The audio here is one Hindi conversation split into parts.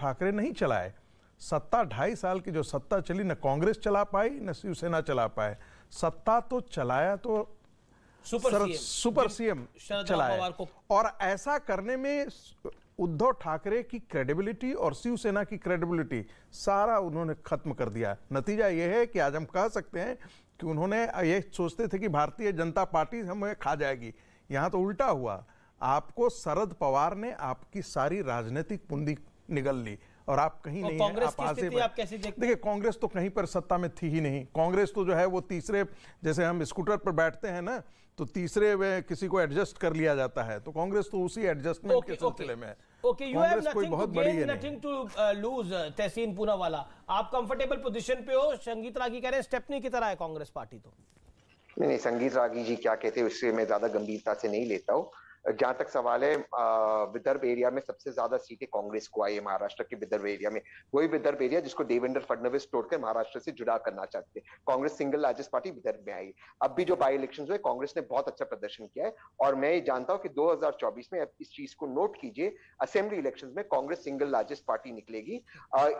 ठाकरे नहीं चलाए। सत्ता 2.5 साल की जो सत्ता चली, न कांग्रेस चला पाई न शिवसेना चला पाए। सत्ता तो चलाया तो सुपर सीएम चलाया, और ऐसा करने में उद्धव ठाकरे की क्रेडिबिलिटी और शिवसेना की क्रेडिबिलिटी सारा उन्होंने खत्म कर दिया। नतीजा यह है कि आज हम कह सकते हैं कि उन्होंने ये सोचते थे कि भारतीय जनता पार्टी हमें खा जाएगी, यहां तो उल्टा हुआ। आपको शरद पवार ने आपकी सारी राजनीतिक पूंजी निगल ली और आप कहीं नहीं कांग्रेस आप की स्थिति आप कैसे देखते? देखिए, कांग्रेस तो कहीं पर सत्ता में थी ही नहीं। कांग्रेस तो जो है वो तीसरे, जैसे हम स्कूटर पर बैठते हैं ना, तो तीसरे में किसी को एडजस्ट कर लिया जाता है, तो कांग्रेस तो उसी एडजस्टमेंट के सिलसिले में है। Okay, you have nothing to lose. Tehseen Poonawalla, आप कंफर्टेबल पोजीशन पे हो। संगीत रागी कह रहे हैं स्टेपनी की तरह है कांग्रेस पार्टी। तो नहीं, संगीत रागी जी क्या कहते हैं उससे मैं ज्यादा गंभीरता से नहीं लेता हूँ। जहां तक सवाल है, विदर्भ एरिया में सबसे ज्यादा सीटें कांग्रेस को आई है, महाराष्ट्र के विदर्भ एरिया में। वही विदर्भ एरिया जिसको देवेंद्र फडणवीस तोड़कर महाराष्ट्र से जुड़ा करना चाहते हैं। Congress single largest party Vidarbha में आई। अब भी जो बाई इलेक्शन हुए, कांग्रेस ने बहुत अच्छा प्रदर्शन किया है, और मैं ये जानता हूं कि 2024 में, अब इस चीज को नोट कीजिए, असेंबली इलेक्शन में कांग्रेस सिंगल लार्जेस्ट पार्टी निकलेगी।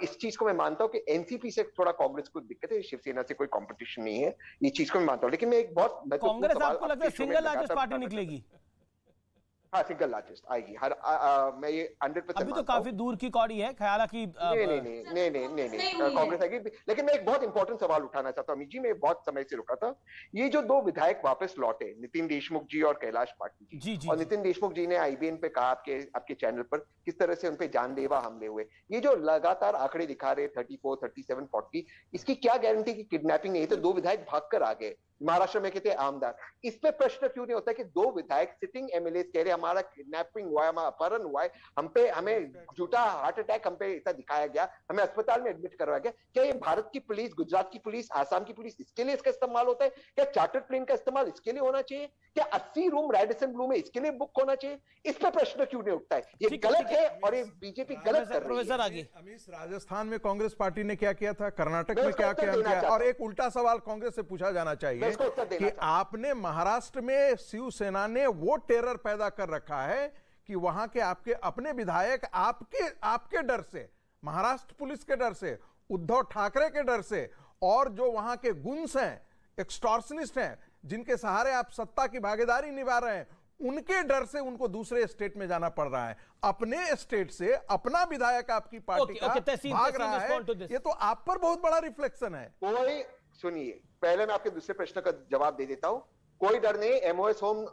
इस चीज को मैं मानता हूं कि एनसीपी से थोड़ा कांग्रेस को दिक्कत है, शिवसेना से कोई कॉम्पिटिशन नहीं है, ये चीज को मैं मानता हूँ। लेकिन मैं एक बहुत कांग्रेस आपको लगता है सिंगल लार्जेस्ट पार्टी निकलेगी? हाँ, सिंगल लार्जेस्ट आएगी। मैं ये 100% अभी तो काफी दूर की कौड़ी है ख्याल की। नहीं, कांग्रेस आएगी। लेकिन मैं एक बहुत इंपॉर्टेंट सवाल उठाना चाहता हूँ अमित जी। मैं बहुत समय से रुका था। ये जो 2 विधायक वापस लौटे, नितिन देशमुख जी और कैलाश पाटिल जी, और नितिन देशमुख जी ने आईबीएन पे कहा आपके चैनल पर किस तरह से उनपे जानलेवा हमले हुए। ये जो लगातार आंकड़े दिखा रहे 34, 37, 40, इसकी क्या गारंटी की किडनैपिंग नहीं? तो 2 विधायक भागकर आ गए। महाराष्ट्र में कहते हैं आमदार। इस पे प्रश्न क्यों नहीं होता कि 2 विधायक सिटिंग एमएलए कह रहे हमारा किडनैपिंग हुआ है, हमारा अपहरण हुआ है, हमें झूठा हार्ट अटैक हम पे इतना दिखाया गया, हमें अस्पताल में एडमिट करवाया गया। क्या ये भारत की पुलिस, गुजरात की पुलिस, आसाम की पुलिस, इसके लिए इसका इस्तेमाल होता है? क्या चार्टर्ड प्लेन का इस्तेमाल इसके लिए होना चाहिए? क्या 80 रूम रेडिसन ब्लू में इसके लिए बुक होना चाहिए? इस पे प्रश्न क्यों नहीं उठता है? ये गलत है और ये बीजेपी गलत कर रही है। आगे अमीश, राजस्थान में कांग्रेस पार्टी ने क्या किया था, कर्नाटक में क्या किया, और एक उल्टा सवाल कांग्रेस से पूछा जाना चाहिए कि आपने महाराष्ट्र में शिवसेना ने वो टेरर पैदा कर रखा है कि वहां के आपके अपने विधायक आपके डर से, महाराष्ट्र पुलिस के डर से, उद्धव ठाकरे के डर से, और जो वहां के गुंस हैं, एक्सटॉर्शनिस्ट हैं, जिनके सहारे आप सत्ता की भागीदारी निभा रहे हैं, उनके डर से उनको दूसरे स्टेट में जाना पड़ रहा है। अपने स्टेट से अपना विधायक आपकी पार्टी का भाग रहा है, ये तो आप पर बहुत बड़ा रिफ्लेक्शन है। कोई सुनिए, पहले मैं आपके दूसरे प्रश्न का जवाब दे देता हूं। कोई डर नहीं, एमओएस होम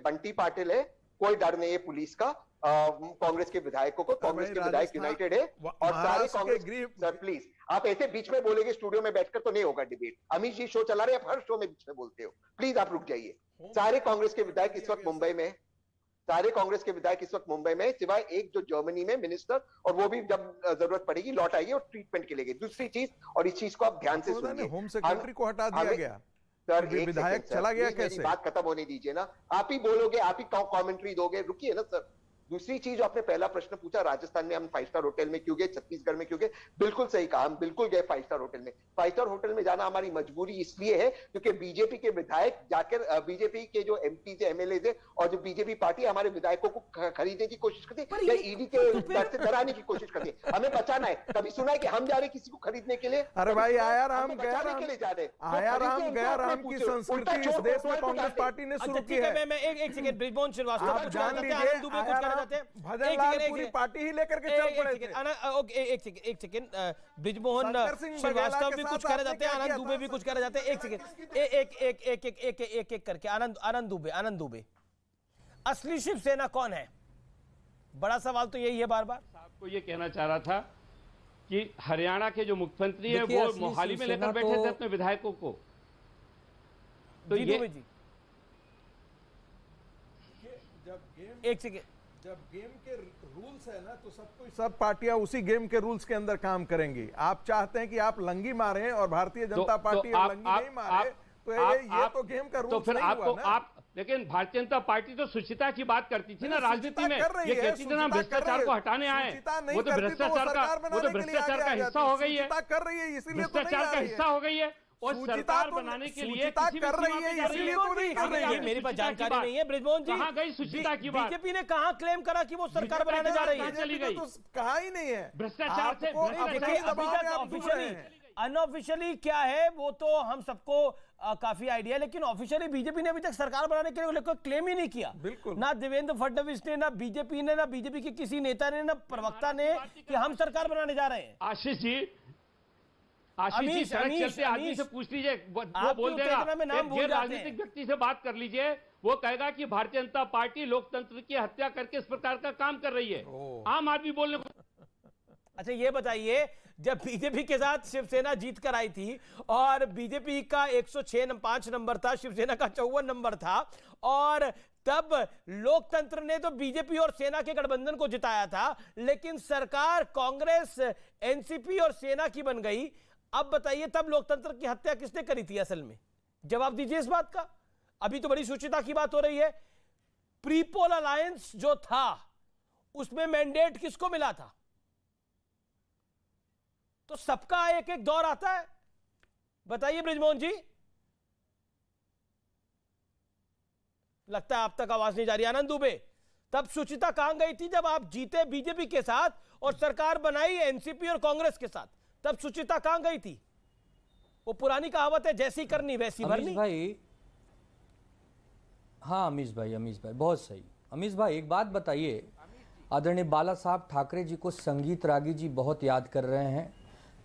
बंटी पाटिल है, कोई डर नहीं है पुलिस का, कांग्रेस के विधायकों को। कांग्रेस के विधायक यूनाइटेड है और सारे कांग्रेस। सर प्लीज, आप ऐसे बीच में बोलेंगे स्टूडियो में बैठकर तो नहीं होगा डिबेट। अमित जी शो चला रहे हैं, आप हर शो में बीच में बोलते हो, प्लीज आप रुक जाइए। सारे कांग्रेस के विधायक इस वक्त मुंबई में, सारे कांग्रेस के विधायक इस वक्त मुंबई में, सिवाय एक जो जर्मनी में मिनिस्टर, और वो भी जब जरूरत पड़ेगी लौट आएगी और ट्रीटमेंट के लिए गई। दूसरी चीज, और इस चीज को आप ध्यान से सुनिए, होम सेक्रेटरी को हटा दिया गया सर, विधायक चला गया कैसे? बात खत्म होने दीजिए ना, आप ही बोलोगे, आप ही कमेंट्री दोगे, रुकिए ना सर। दूसरी चीज, आपने पहला प्रश्न पूछा राजस्थान में हम 5 स्टार होटल में क्यों गए, छत्तीसगढ़ में क्यों गए? बिल्कुल सही कहा, हम बिल्कुल गए 5 स्टार होटल में। 5 स्टार होटल में जाना हमारी मजबूरी इसलिए है क्योंकि बीजेपी के विधायक जाकर, बीजेपी के जो एमपी थे, एमएलए थे, और जो बीजेपी पार्टी हमारे विधायकों को खरीदने की कोशिश करती है या ईडी के दर से डराने की कोशिश करती है। हमें बचाना है। कभी सुना है कि हम जा रहे किसी को खरीदने के लिए? अरे भाई, आया राम के लिए जा रहे, आया राम की संस्कृति इस देश में कांग्रेस पार्टी ने शुरू की है। मैं एक सेकंड, ब्रिजमोहन श्रीवास्तव जान लीजिए, पूरी पार्टी ही लेकर के चल पड़े थे। एक सेकंड, ब्रिजमोहन श्रीवास्तव भी कुछ कह रहे जाते हैं, आनंद दुबे भी कुछ कह रहे जाते हैं। एक सेकंड, एक करके आनंद दुबे, असली शिवसेना कौन है? बड़ा सवाल तो यही है। बार बार आपको ये कहना चाह रहा था कि हरियाणा के जो मुख्यमंत्री है वो मोहाली में लेकर बैठे थे अपने विधायकों को। तो ये एक सेकंड, जब गेम के रूल्स है ना, तो सब पार्टियां उसी गेम के रूल्स के अंदर काम करेंगी। आप चाहते हैं कि आप लंगी मारें और भारतीय जनता पार्टी लंगी नहीं मारे, तो ये तो गेम का रूल्स नहीं हुआ ना। लेकिन भारतीय जनता पार्टी तो सुचिता की बात करती थी ना राजनीति में। ये कहती थी ना भ्रष्टाचार को हटाने आए, वो तो भ्रष्टाचार का हिस्सा हो गई है, कर रही है, इसीलिए भ्रष्टाचार का हिस्सा हो गई है। और सरकार बनाने के लिए किसी कर रही है, इसलिए तो नहीं कर रही है। मेरे पास जानकारी नहीं है ब्रिजमोहन जी, कहां गई सुचिता की बात? बीजेपी ने कहां क्लेम करा कि वो सरकार बनाने जा रही है? चली गई, कहा ही नहीं है। भ्रष्टाचार से अनऑफिशियली क्या है वो तो हम सबको काफी आइडिया, लेकिन ऑफिशियली बीजेपी ने अभी तक सरकार बनाने के लिए कोई क्लेम ही नहीं किया। बिल्कुल ना देवेंद्र फडणवीस ने, ना बीजेपी ने, ना बीजेपी के किसी नेता ने, ना प्रवक्ता ने कि हम सरकार बनाने जा रहे हैं। आशीष जी सड़क चलते आदमी से पूछ लीजिए, वो बोल देगा। एक राजनीतिक व्यक्ति से बात कर लीजिए, वो कहेगा कि भारतीय जनता पार्टी लोकतंत्र की हत्या करके इस प्रकार का काम कर रही है। आम आदमी बोलने को। अच्छा ये बताइए, जब बीजेपी के साथ शिवसेना जीत कर आई थी और बीजेपी का 105 नंबर था, शिवसेना का 54 नंबर था, और तब लोकतंत्र ने तो बीजेपी और सेना के गठबंधन को जिताया था, लेकिन सरकार कांग्रेस, एनसीपी और सेना की बन गई। अब बताइए तब लोकतंत्र की हत्या किसने करी थी असल में? जवाब दीजिए इस बात का। अभी तो बड़ी सुचिता की बात हो रही है। प्रीपोल अलायंस जो था उसमें मैंडेट किसको मिला था? तो सबका एक एक दौर आता है। बताइए ब्रिजमोहन जी। लगता है आप तक आवाज नहीं जा रही। आनंद दुबे, तब सुचिता कहां गई थी जब आप जीते बीजेपी के साथ और सरकार बनाई एनसीपी और कांग्रेस के साथ? तब सुचिता कहां गई थी? वो पुरानी कहावत है, जैसी करनी वैसी भरनी। भाई हाँ अमीश भाई बहुत सही। अमीश भाई एक बात बताइए, आदरणीय बाला साहब ठाकरे जी को संगीत रागी जी बहुत याद कर रहे हैं,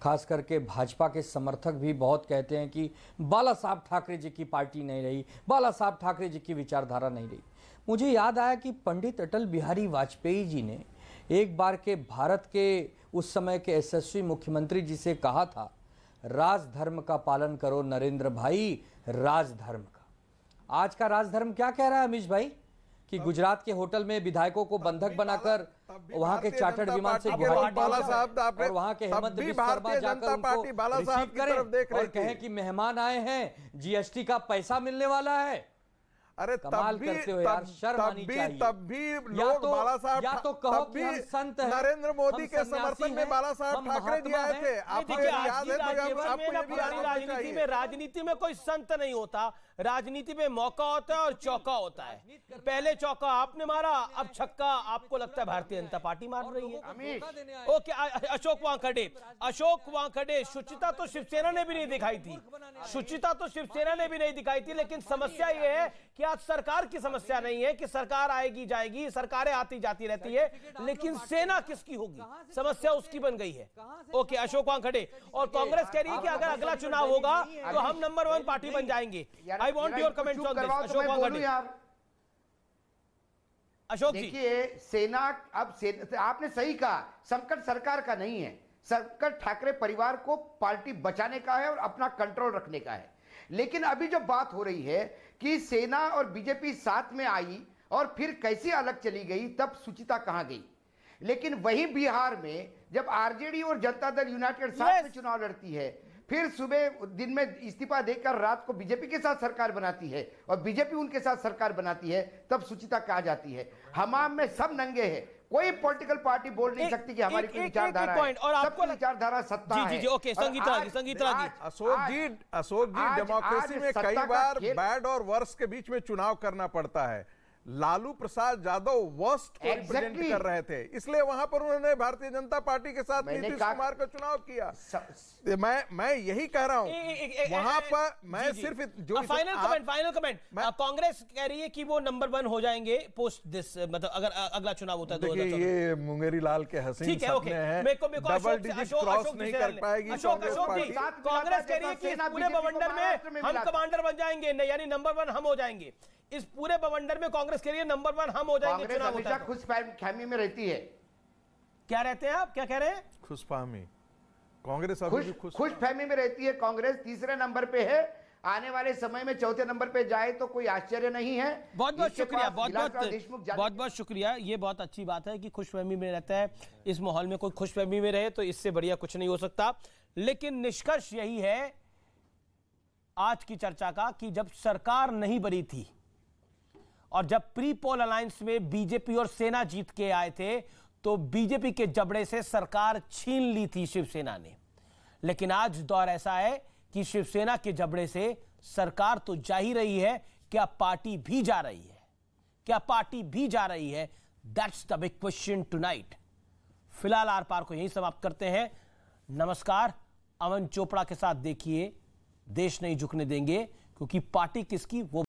खास करके भाजपा के समर्थक भी बहुत कहते हैं कि बाला साहब ठाकरे जी की पार्टी नहीं रही, बाला साहब ठाकरे जी की विचारधारा नहीं रही। मुझे याद आया कि पंडित अटल बिहारी वाजपेयी जी ने एक बार के भारत के उस समय के यशस्वी मुख्यमंत्री जी से कहा था, राजधर्म का पालन करो नरेंद्र भाई, राजधर्म का। आज का राजधर्म क्या कह रहा है अमीश भाई? कि गुजरात के होटल में विधायकों को बंधक बनाकर वहां के चार्टर्ड विमान से गुवाहाटी और वहां के हेमंत बिस्वा जाकर उनको रिसीव करें और कहें कि मेहमान आए हैं, जीएसटी का पैसा मिलने वाला है। अरे कमाल करते हो यार, शर्म आनी चाहिए। तब भी लोग बाला साहब, या तो कहो कि हम संत हैं, नरेंद्र मोदी के समर्थन में बाला साहब ठाकरे जी आए थे। आपको याद है? राजनीति में राजनीति में कोई संत नहीं होता, राजनीति में मौका होता है और चौका होता है। पहले चौका आपने मारा, अब छक्का आपको लगता है भारतीय जनता पार्टी मार रही है। ओके, अशोक वानखेड़े, सुचिता तो शिवसेना ने भी नहीं दिखाई थी, सुचिता तो शिवसेना ने भी नहीं दिखाई थी। लेकिन समस्या यह है कि आज सरकार की समस्या नहीं है कि सरकार आएगी जाएगी, सरकारें आती जाती रहती है, लेकिन सेना किसकी होगी, समस्या उसकी बन गई है। ओके, अशोक वानखेड़े। और कांग्रेस कह रही है कि अगर अगला चुनाव होगा तो हम नंबर 1 पार्टी बन जाएंगे। I want your comments on this. Ashok Wankhede. Ashok ji, देखिए सेना, अब आपने सही कहा, संकट सरकार का नहीं है, संकट ठाकरे परिवार को पार्टी बचाने का है और अपना कंट्रोल रखने का है। लेकिन अभी जो बात हो रही है कि सेना और बीजेपी साथ में आई और फिर कैसे अलग चली गई, तब सुचिता कहां गई? लेकिन वही बिहार में जब आरजेडी और जनता दल यूनाइटेड साथ में चुनाव लड़ती है, फिर सुबह दिन में इस्तीफा देकर रात को बीजेपी के साथ सरकार बनाती है और बीजेपी उनके साथ सरकार बनाती है, तब सुचिता कहा जाती है। हमाम में सब नंगे हैं, कोई पॉलिटिकल पार्टी बोल नहीं सकती कि हमारी कोई विचारधारा है। और आपको विचारधारा सत्ता है। जी, ओके, संगीत रागी। अशोक जी, डेमोक्रेसी में कई बार बैड और वर्स के बीच में चुनाव करना पड़ता है। लालू प्रसाद यादव वर्स्ट को रिप्रेजेंट कर रहे थे, इसलिए वहां पर उन्होंने भारतीय जनता पार्टी के साथ नीतीश कुमार का चुनाव किया। मैं यही कह रहा हूं, वहां पर मैं सिर्फ जो फाइनल कमेंट कांग्रेस कह रही है कि वो नंबर 1 हो जाएंगे पोस्ट दिस, मतलब अगर अगला चुनाव होता है। देखिए ये मुंगेरी लाल के हसीन सपने हैं, डबल डिजिट क्रॉस नहीं कर पाएगी कांग्रेस कह रही है कि इस पूरे बवंडर में हम कमांडर बन जाएंगे, यानी नंबर 1 हम हो जाएंगे। इस पूरे बवंडर में कांग्रेस के लिए नंबर 1 हम हो जाएंगे। चुनाव होता है, खुशफहमी में रहती है। क्या रहते हैं आप, क्या कह रहे हैं? खुशफहमी। कांग्रेस खुशफहमी में रहती है। कांग्रेस तीसरे नंबर पे है, आने वाले समय में चौथे नंबर पे जाए तो कोई आश्चर्य नहीं है। बहुत बहुत शुक्रिया, बहुत बहुत शुक्रिया। ये बहुत अच्छी बात है कि खुशफहमी में रहता है। इस माहौल में कोई खुशफहमी में रहे तो इससे बढ़िया कुछ नहीं हो सकता। लेकिन निष्कर्ष यही है आज की चर्चा का कि जब सरकार नहीं बनी थी और जब प्री पोल अलायंस में बीजेपी और सेना जीत के आए थे तो बीजेपी के जबड़े से सरकार छीन ली थी शिवसेना ने। लेकिन आज दौर ऐसा है कि शिवसेना के जबड़े से सरकार तो जा ही रही है, क्या पार्टी भी जा रही है? क्या पार्टी भी जा रही है? That's the big question tonight. फिलहाल आर पार को यहीं समाप्त करते हैं। नमस्कार। अमन चोपड़ा के साथ देखिए देश नहीं झुकने देंगे, क्योंकि पार्टी किसकी वो